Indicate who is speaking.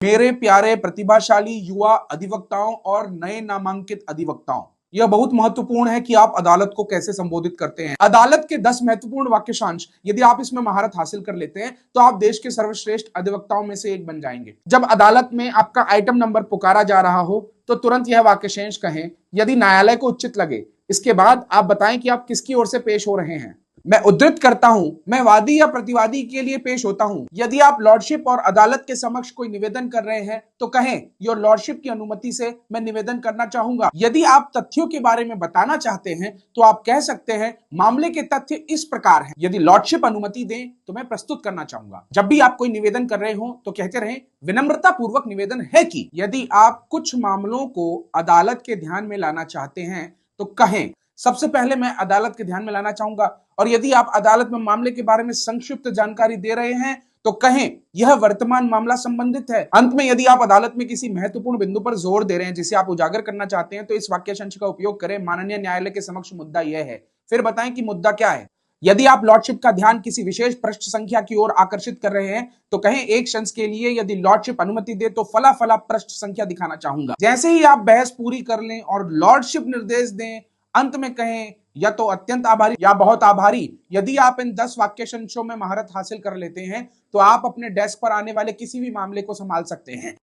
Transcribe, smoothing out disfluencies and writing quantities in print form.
Speaker 1: मेरे प्यारे प्रतिभाशाली युवा अधिवक्ताओं और नए नामांकित अधिवक्ताओं, यह बहुत महत्वपूर्ण है कि आप अदालत को कैसे संबोधित करते हैं। अदालत के 10 महत्वपूर्ण वाक्यांश यदि आप इसमें महारत हासिल कर लेते हैं तो आप देश के सर्वश्रेष्ठ अधिवक्ताओं में से एक बन जाएंगे। जब अदालत में आपका आइटम नंबर पुकारा जा रहा हो तो तुरंत यह वाक्यांश कहें यदि न्यायालय को उचित लगे। इसके बाद आप बताएं कि आप किसकी ओर से पेश हो रहे हैं। मैं उद्धृत करता हूं, मैं वादी या प्रतिवादी के लिए पेश होता हूं। यदि आप लॉर्डशिप और अदालत के समक्ष कोई निवेदन कर रहे हैं तो कहें योर लॉर्डशिप की अनुमति से मैं निवेदन करना चाहूंगा। यदि आप तथ्यों के बारे में बताना चाहते हैं तो आप कह सकते हैं मामले के तथ्य इस प्रकार हैं, यदि लॉर्डशिप अनुमति दें तो मैं प्रस्तुत करना चाहूंगा। जब भी आप कोई निवेदन कर रहे हो तो कहते रहें विनम्रता पूर्वक निवेदन है कि। यदि आप कुछ मामलों को अदालत के ध्यान में लाना चाहते हैं तो कहें सबसे पहले मैं अदालत के ध्यान में लाना चाहूंगा। और यदि आप अदालत में मामले के बारे में संक्षिप्त जानकारी दे रहे हैं तो कहें यह वर्तमान मामला संबंधित है। अंत में यदि आप अदालत में किसी महत्वपूर्ण बिंदु पर जोर दे रहे हैं जिसे आप उजागर करना चाहते हैं तो इस वाक्यांश का उपयोग करें माननीय न्यायालय के समक्ष मुद्दा यह है। फिर बताएं कि मुद्दा क्या है। यदि आप लॉर्डशिप का ध्यान किसी विशेष पृष्ठ संख्या की ओर आकर्षित कर रहे हैं तो कहें एक क्षण के लिए यदि लॉर्डशिप अनुमति दे तो फला फला पृष्ठ संख्या दिखाना चाहूंगा। जैसे ही आप बहस पूरी कर लें और लॉर्डशिप निर्देश दें अंत में कहें या तो अत्यंत आभारी या बहुत आभारी। यदि आप इन 10 वाक्यांशों में महारत हासिल कर लेते हैं तो आप अपने डेस्क पर आने वाले किसी भी मामले को संभाल सकते हैं।